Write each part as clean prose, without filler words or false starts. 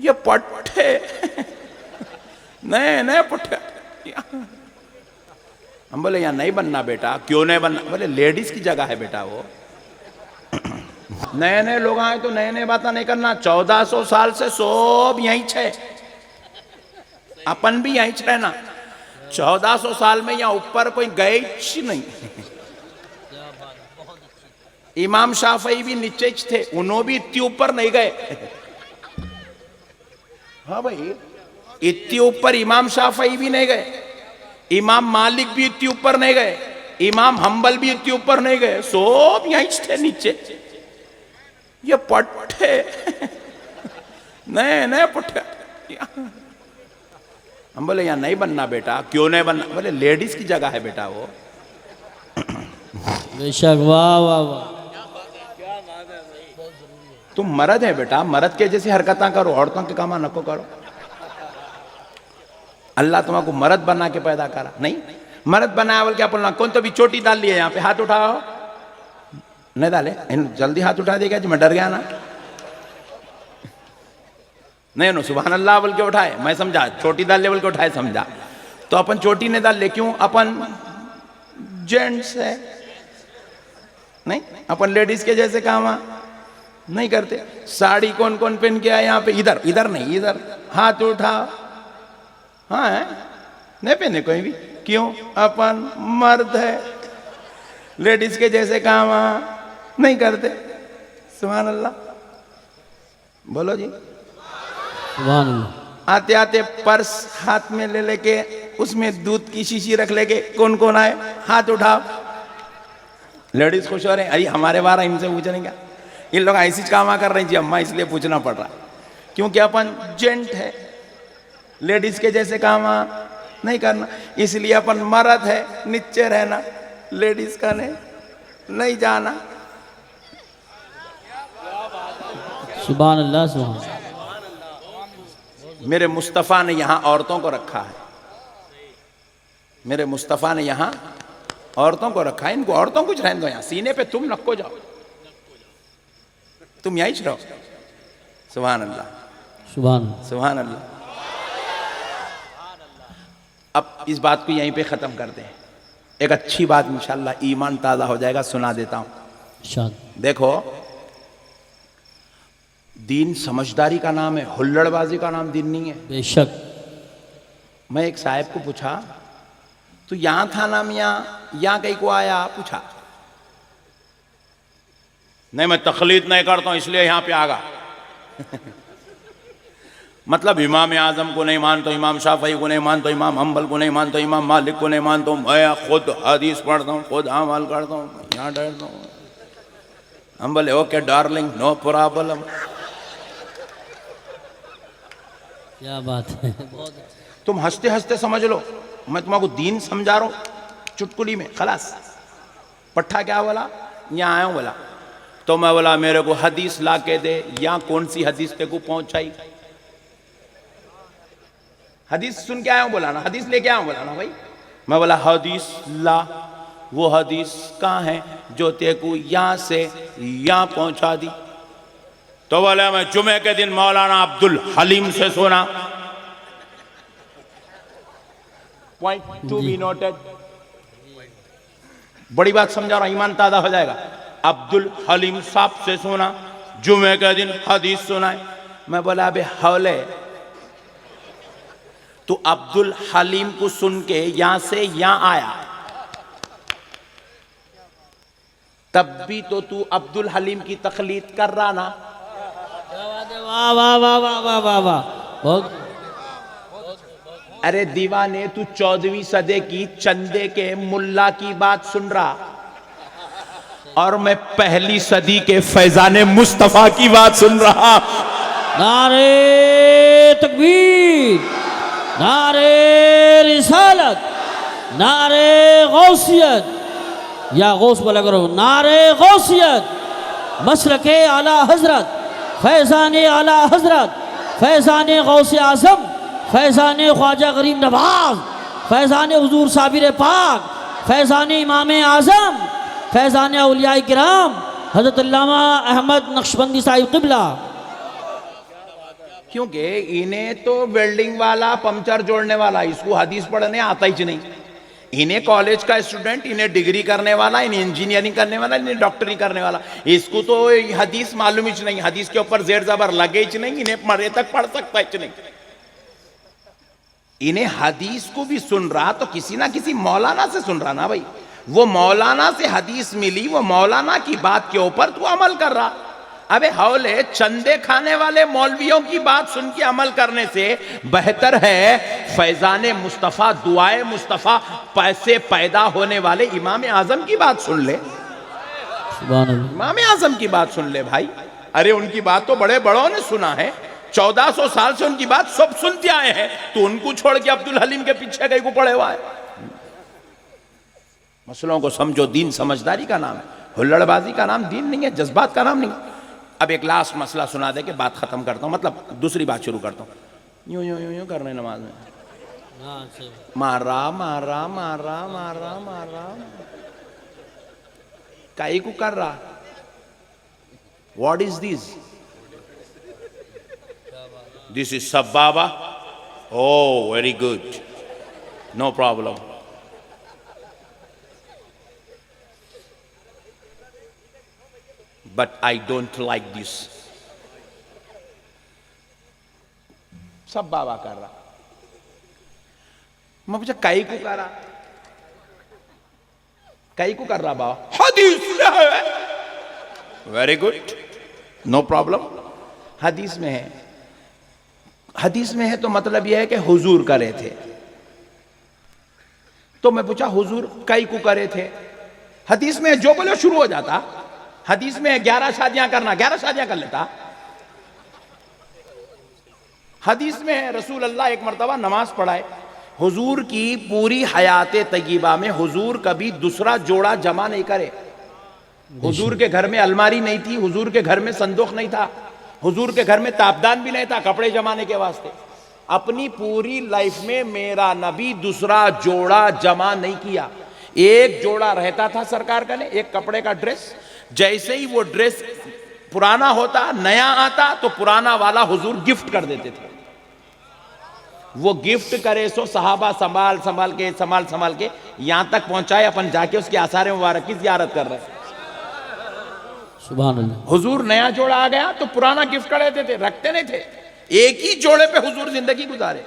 ये पट्टे नए नए पुट्ठे। हम बोले यहाँ नहीं बनना बेटा। क्यों नहीं बनना? बोले लेडीज की जगह है बेटा वो। नए नए लोग आए तो नए नए बातें नहीं करना। 1400 साल से सब यहीं छे, अपन भी यहीं छे ना। 1400 साल में यहाँ ऊपर कोई गए ही नहीं। इमाम शाफई भी नीचे थे, उन्होंने भी इतने ऊपर नहीं गए। हाँ भाई, इतने ऊपर इमाम शाफई भी नहीं गए, इमाम मालिक भी इतने ऊपर नहीं गए, इमाम हम्बल भी इतने ऊपर नहीं गए, सब यहीं थे नीचे। ये पट्टे नए नए पट्टे। हम बोले यहाँ नहीं बनना बेटा। क्यों नहीं बनना? बोले लेडीज की जगह है बेटा वो। बेशक, वाह वाह वाह। तुम मर्द है बेटा, मर्द के जैसी हरकतें करो, औरतों के काम नको करो। अल्लाह तुम्हारा मर्द बना के पैदा करा, नहीं मर्द बनाया बोल क्या बोलना। कौन तो भी चोटी डाल लिया यहाँ पे, हाथ उठाओ। नहीं डाले, जल्दी हाथ उठा देगा जी, मैं डर गया ना। नहीं नो सुभान अल्लाह बोल के उठाए, मैं समझा चोटी डाल ले बोल के उठाए, समझा। तो अपन चोटी नहीं डाल ले, क्यों? अपन जेंट्स है, नहीं अपन लेडीज के जैसे काम नहीं करते। साड़ी कौन कौन पहन के आए यहाँ पे? इधर इधर नहीं, इधर हाथ उठाओ। हाँ है, नहीं पहने कोई भी। क्यों? अपन मर्द है, लेडीज के जैसे काम नहीं करते। सुभान अल्लाह बोलो जी। सुभान अल्लाह। आते आते पर्स हाथ में ले लेके उसमें दूध की शीशी रख लेके कौन कौन आए? हाथ उठाओ। लेडीज खुश हो रहे हैं, अरे हमारे बारे इनसे पूछने क्या, इन लोग ऐसी काम कर रही जी अम्मा, इसलिए पूछना पड़ रहा। क्योंकि अपन जेंट है, लेडीज के जैसे काम नहीं करना, इसलिए अपन मर्द है, नीचे रहना, लेडीज का नहीं जाना। सुभान अल्लाह, सुभान अल्लाह। मेरे मुस्तफ़ा ने यहाँ औरतों को रखा है, मेरे मुस्तफ़ा ने यहाँ औरतों को रखा है। इनको औरतों कुछ रहने दो यहाँ, सीने पे तुम नको जाओ, तुम यहीं रहो। सुभान अल्लाह, सुभान सुभान अल्लाह। अब इस बात को यहीं पे ख़त्म कर दें। एक अच्छी बात इंशाअल्लाह, ईमान ताज़ा हो जाएगा, सुना देता हूँ। देखो, दीन समझदारी का नाम है, हुल्लड़बाजी का नाम दीन नहीं है। बेशक। मैं एक साहब को पूछा, तो यहाँ था नाम, यहाँ कहीं को आया? पूछा, नहीं मैं तकलीद नहीं करता हूँ इसलिए यहाँ पे आ गया। मतलब इमाम आजम को नहीं मानता, इमाम शाफई को नहीं मानता, इमाम हम्बल को नहीं मानता, इमाम मालिक को नहीं मानता हूँ, मैं खुद हदीस पढ़ता हूँ, खुद अमल करता हूँ, यहाँ डरता हूँ। हम बोले ओके डार्लिंग, नो प्रॉब्लम। क्या बात है। तुम हंसते हंसते समझ लो, मैं तुम्हारा दीन समझा रहा हूँ चुटकुली में, खलास। पट्ठा क्या बोला? यहाँ आया हूँ बोला, तो मैं बोला मेरे को हदीस ला के दे। यहाँ कौन सी हदीस तेरे को पहुंचाई? हदीस सुन के आया हूँ बोला ना, हदीस लेके आया हूँ बोला ना भाई। मैं बोला हदीस ला, वो हदीस कहाँ है जो तेरे को यहाँ से यहाँ पहुंचा दी? तो बोला मैं जुमे के दिन मौलाना अब्दुल हलीम से सुना। Point to be noted. बड़ी बात समझा रहा, ईमान ताज़ा हो जाएगा। अब्दुल हलीम साहब से सुना, जुमे के दिन हदीस सुनाए। मैं बोला अबे हौले, तू अब्दुल हलीम को सुन के यहां से यहां आया, तब भी तो तू अब्दुल हलीम की तकलीद कर रहा ना। वाह वाह वाह वाह वाह वाह वाह, बहुत। अरे दीवाने, तू 14वीं सदी की चंदे के मुल्ला की बात सुन रहा, और मैं पहली सदी के फैजाने मुस्तफा की बात सुन रहा। नारे तकबीर, नारे रिसालत, नारे गौसियत, या गौस बोला करो, नारे गौसियत, मसलके आला हजरत, फैजाने आला हजरत, फैजाने गौसे आजम, फैजाने ख्वाजा गरीब नवाज, फैजाने हुजूर साबिर पाक, फैजाने इमाम आजम, फैजाने औलिया किराम हज़रत अल्लामा अहमद नक्शबंदी साहिब क़िबला। क्योंकि इन्हें तो वेल्डिंग वाला पंचर जोड़ने वाला इसको हदीस पढ़ने आता ही नहीं। इन्हें कॉलेज का स्टूडेंट, इन्हें डिग्री करने वाला, इन्हें इंजीनियरिंग करने वाला, इन्हें डॉक्टरी करने वाला, इसको तो हदीस मालूम ही नहीं, हदीस के ऊपर जेर जबर लगे ही नहीं, इन्हें मरे तक पढ़ सकता ही नहीं। इन्हें हदीस को भी सुन रहा तो किसी ना किसी मौलाना से सुन रहा ना भाई, वो मौलाना से हदीस मिली, वो मौलाना की बात के ऊपर तू अमल कर रहा। अबे हौले चंदे खाने वाले मौलवियों की बात सुन के अमल करने से बेहतर है फैजाने मुस्तफ़ा, दुआए मुस्तफ़ा, पैसे पैदा होने वाले इमाम आजम की बात सुन ले। इमाम आजम की बात सुन ले भाई। अरे उनकी बात तो बड़े बड़ों ने सुना है, 1400 साल से उनकी बात सब सुनते आए हैं, तो उनको छोड़ के अब्दुल हलीम के पीछे कहीं को पड़े हुआ है। मसलों को समझो, दीन समझदारी का नाम है, हुल्लड़बाजी का नाम दीन नहीं है, जज्बात का नाम नहीं। अब एक लास्ट मसला सुना दे के बात खत्म करता हूं, मतलब दूसरी बात शुरू करता हूं। यूं यूं यूं यूं कर रहे नमाज में, मारा मारा मारा मारा मारा, काई को कर रहा। What is this? This is सब्बाबा। Oh very good, no problem. But I don't like this. सब बाबा कर रहा। मैं पूछा कई को कर रहा, कई को कर रहा बाबा? हदीस में है। Very good, no problem. हदीस में है, हदीस में है तो मतलब यह है कि हुजूर करे थे। तो मैं पूछा हुजूर कई को करे थे? हदीस में जो बोले शुरू हो जाता। हदीस में 11 शादियां करना, 11 शादियां कर लेता। हदीस में है रसूल अल्लाह एक मर्तबा नमाज पढ़ाए। हुजूर की पूरी हयात तय्यबा में हुजूर कभी दूसरा जोड़ा जमा नहीं करे। हुजूर के घर में अलमारी नहीं थी, हुजूर के घर में संदूक नहीं था, हुजूर के घर में तापदान भी नहीं था कपड़े जमाने के वास्ते। अपनी पूरी लाइफ में मेरा नबी दूसरा जोड़ा जमा नहीं किया। एक जोड़ा रहता था सरकार का ने, एक कपड़े का ड्रेस। जैसे ही वो ड्रेस पुराना होता, नया आता, तो पुराना वाला हुजूर गिफ्ट कर देते थे। वो गिफ्ट करे सो सहाबा संभाल संभाल के यहां तक पहुंचाए, अपन जाके उसके आसार मुबारक की जियारत कर रहे हैं। सुभान अल्लाह। हुजूर नया जोड़ा आ गया तो पुराना गिफ्ट कर देते थे, रखते नहीं थे। एक ही जोड़े पे हुजूर जिंदगी गुजारे।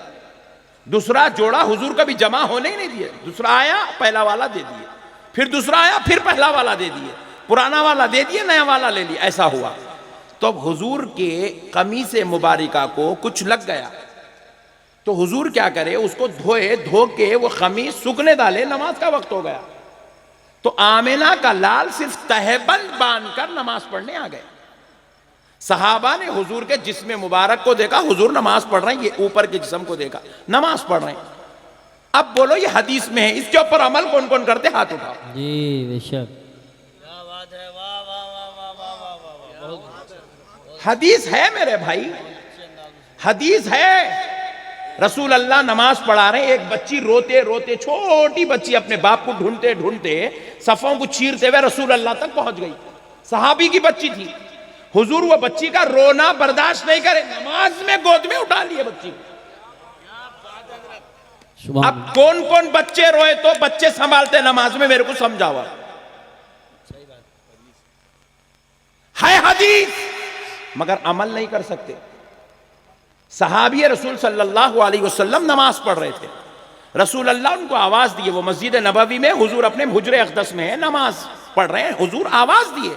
दूसरा जोड़ा हुजूर कभी जमा होने ही नहीं दिए। दूसरा आया, पहला वाला दे दिए, फिर दूसरा आया, फिर पहला वाला दे दिए, पुराना वाला दे दिए, नया वाला ले लिया, ऐसा हुआ। तो हुजूर के कमीज़े मुबारका को कुछ लग गया तो हुजूर क्या करे, उसको धोए, धो के वो कमीज सूखने डाले, नमाज का वक्त हो गया। तो आमिना का लाल सिर्फ तहबंद बांधकर नमाज पढ़ने आ गए। सहाबा ने हुजूर के जिस्म मुबारक को देखा, हुजूर नमाज पढ़ रहे हैं, ये ऊपर के जिस्म को देखा, नमाज पढ़ रहे हैं। अब बोलो ये हदीस में है, इसके ऊपर अमल कौन कौन करते? हाथ उठाओ जी बेशक। हदीस है मेरे भाई, हदीस है। रसूल अल्लाह नमाज पढ़ा रहे, एक बच्ची रोते रोते, छोटी बच्ची अपने बाप को ढूंढते ढूंढते सफों को चीरते हुए रसूल अल्लाह तक पहुंच गई। सहाबी की बच्ची थी। हुजूर वो बच्ची का रोना बर्दाश्त नहीं करे, नमाज में गोद में उठा लिए बच्ची को। अब कौन कौन बच्चे रोए तो बच्चे संभालते नमाज में, मेरे को समझाओ। है हदीस, मगर अमल नहीं कर सकते। सहाबी रसूल सल्लल्लाहु अलैहि वसल्लम नमाज पढ़ रहे थे, रसूल अल्लाह उनको आवाज दिए। वो मस्जिद नबवी में हुजूर अपने हुजरे अक़दस में है, नमाज पढ़ रहे हैं, हुजूर आवाज दिए,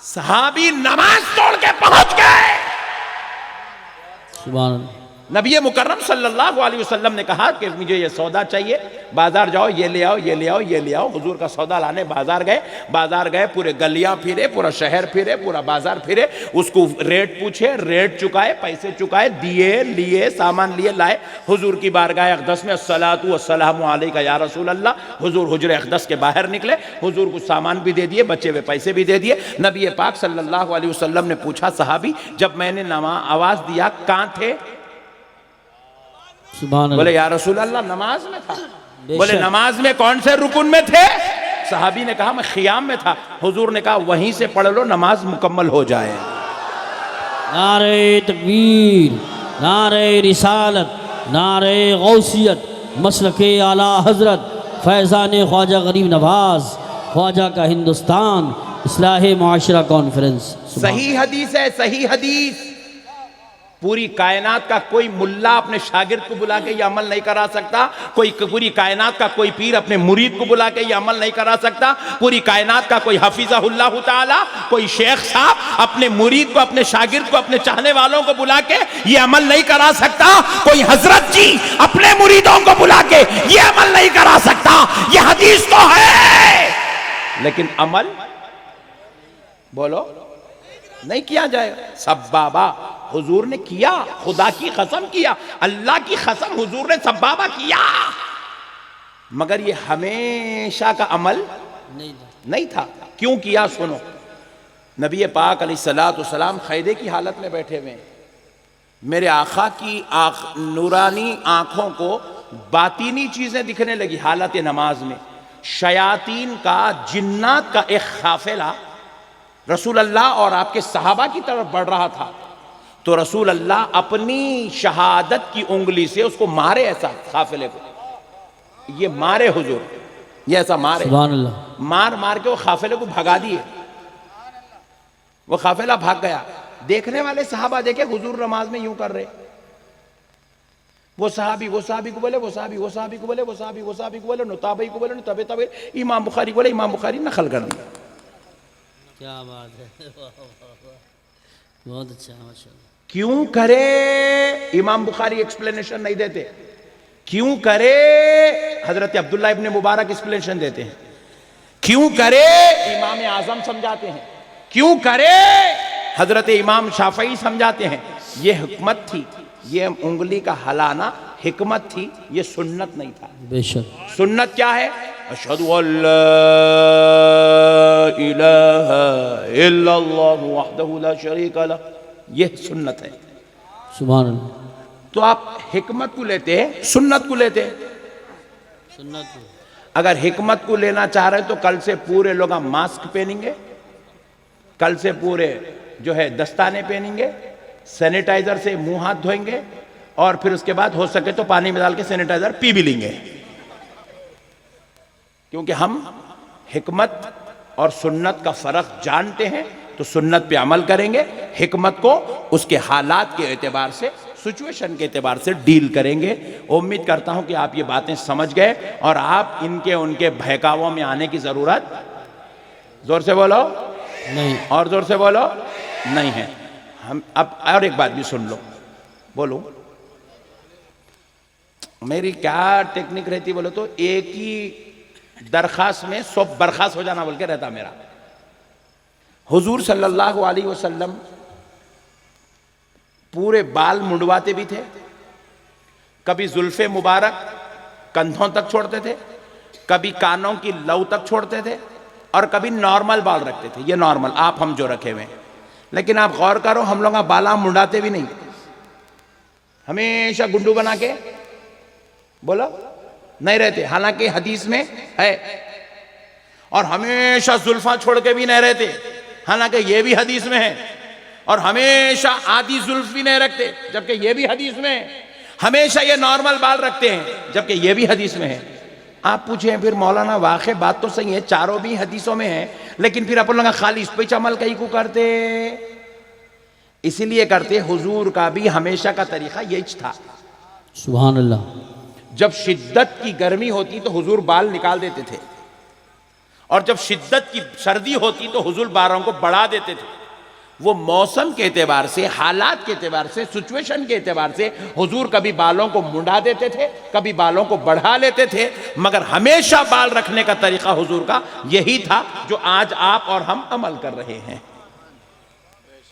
सहाबी नमाज तोड़ के पहुंच गए। सुभान अल्लाह। नबी मुकर्रम सल्लल्लाहु अलैहि वसल्लम ने कहा कि मुझे ये सौदा चाहिए, बाजार जाओ, ये ले आओ, ये ले आओ, ये ले आओ। हुजूर का सौदा लाने बाजार गए, पूरे गलियां फिरे, पूरा शहर फिरे, पूरा बाजार फिरे, उसको रेट पूछे, रेट चुकाए, पैसे चुकाए, दिए, लिए, सामान लिए, लाए। हुजूर की बारगाह अक़दस में अस्सलातु वस्सलामु अलैका या रसूल अल्लाह। हुजूर हुजरे अक़दस के बाहर निकले, हुजूर कुछ सामान भी दे दिए, बचे हुए पैसे भी दे दिए। नबी पाक सल्लल्लाहु अलैहि वसल्लम ने पूछा, सहाबी जब मैंने आवाज दिया कहां थे? बोले या रसूल अल्लाह नमाज में था। बोले नमाज में कौन से रुकुन में थे? सहाबी ने कहा मैं खियाम में था। हुजूर ने कहा वहीं से पढ़ लो, नमाज मुकम्मल हो जाए। नारे तकबीर। नारे रिसालत, नारे गौसियत, मसलके आला हजरत, फैज़ान ख्वाजा गरीब नवाज, ख्वाजा का हिंदुस्तान, इस्लाह मुआशरा कॉन्फ्रेंस। सही हदीस है, सही हदीस। पूरी कायनात का कोई मुल्ला अपने शागिर्द को बुला के ये अमल नहीं करा सकता, पूरी कायनात का कोई पीर अपने मुरीद को बुला के ये अमल नहीं करा सकता, पूरी कायनात का कोई हफीज़हुल्लाह ताला, कोई शेख साहब अपने मुरीद को, अपने शागिर्द को, अपने चाहने वालों को बुला के ये अमल नहीं करा सकता, कोई हजरत जी अपने मुरीदों को बुला के ये अमल नहीं करा सकता। ये हदीस तो है, लेकिन अमल बोलो नहीं किया जाएगा। सब बाबा हुजूर ने किया, खुदा की कसम किया, अल्लाह की कसम हुजूर ने सब बाबा किया, मगर ये हमेशा का अमल नहीं था। क्यों किया सुनो। नबी पाक अलैहिस्सलाम खैदे की हालत में बैठे हुए, मेरे आका की नूरानी आंखों को बातीनी चीजें दिखने लगी हालत नमाज में। शयातीन का, जिन्नात का एक काफिला रसूल अल्लाह और आपके सहाबा की तरफ बढ़ रहा था, तो रसूल अल्लाह अपनी शहादत की उंगली से उसको मारे, ऐसा काफिले को ये मारे हुजूर, ये ऐसा मारे, मार मार के वो काफिले को भगा दिए। वो काफिला भाग गया। देखने वाले सहाबा देखे हुजूर नमाज में यूं कर रहे, वो सहाबी को बोले, वो सहाबी को बोले, वो सहाबी को बोले, नुताबी को बोले, तबे तबे इमाम बुखारी को बोले, इमाम बुखारी नकल कर दिया। क्या बात है, बहुत अच्छा, माशाअल्लाह। क्यों करे? इमाम बुखारी एक्सप्लेनेशन नहीं देते। क्यों करे? हजरत अब्दुल्ला इब्ने मुबारक एक्सप्लेनेशन देते हैं। क्यों करे? इमाम आजम समझाते हैं। क्यों करे? हजरत इमाम शाफई समझाते हैं। ये हिकमत थी, ये उंगली का हलाना हिकमत थी, ये सुन्नत नहीं था। बेशक सुन्नत क्या है? अशहदु अल्ला इलाहा इल्लल्लाहु वहदहु ला शरीका लह, ये सुन्नत है। सुभान अल्लाह। तो आप हिकमत को लेते हैं, सुन्नत को लेते हैं। सुन्नत अगर हिकमत को लेना चाह रहे तो कल से पूरे लोग हम मास्क पहनेंगे, कल से पूरे जो है दस्ताने पहनेंगे, सैनिटाइजर से मुंह हाथ धोएंगे, और फिर उसके बाद हो सके तो पानी में डाल के सैनिटाइजर पी भी लेंगे, क्योंकि हम हिकमत और सुन्नत का फर्क जानते हैं। तो सुन्नत पे अमल करेंगे, हिकमत को उसके हालात के एतबार से, सिचुएशन के एतबार से डील करेंगे। उम्मीद करता हूं कि आप ये बातें समझ गए और आप इनके उनके बहकावों में आने की जरूरत, जोर से बोलो नहीं, और जोर से बोलो नहीं है। हम अब और एक बात भी सुन लो, बोलो मेरी क्या टेक्निक रहती बोलो तो एक ही दरखास्त में सब बर्खास्त हो जाना बोल के रहता मेरा। हुजूर सल्लल्लाहु अलैहि वसल्लम पूरे बाल मुंडवाते भी थे, कभी जुल्फे मुबारक कंधों तक छोड़ते थे, कभी कानों की लौ तक छोड़ते थे, और कभी नॉर्मल बाल रखते थे। ये नॉर्मल आप हम जो रखे हुए हैं, लेकिन आप गौर करो हम लोग बाला मुंडाते भी नहीं, हमेशा गुंडू बना के बोलो नहीं रहते, हालांकि हदीस में है। और हमेशा जुल्फा छोड़ के भी नहीं रहते, हालांकि ये भी हदीस में है। और हमेशा आधी जुल्फ भी नहीं रखते, जबकि ये भी हदीस में है। हमेशा ये नॉर्मल बाल रखते हैं, जबकि ये भी हदीस में है। आप पूछें फिर मौलाना वाकई बात तो सही है, चारों भी हदीसों में है, लेकिन फिर अपन लोग खाली इस पे अमल कहीं को करते, इसीलिए करते हुजूर का भी हमेशा का तरीका यही था। सुभान अल्लाह। जब शिद्दत की गर्मी होती तो हुजूर बाल निकाल देते थे, और जब शिद्दत की सर्दी होती तो हुजूर बालों को बढ़ा देते थे। वो मौसम के एतबार से, हालात के एतबार से, सिचुएशन के एतबार से हुजूर कभी बालों को मुंडा देते थे, कभी बालों को बढ़ा लेते थे, मगर हमेशा बाल रखने का तरीका हुजूर का यही था जो आज आप और हम अमल कर रहे हैं।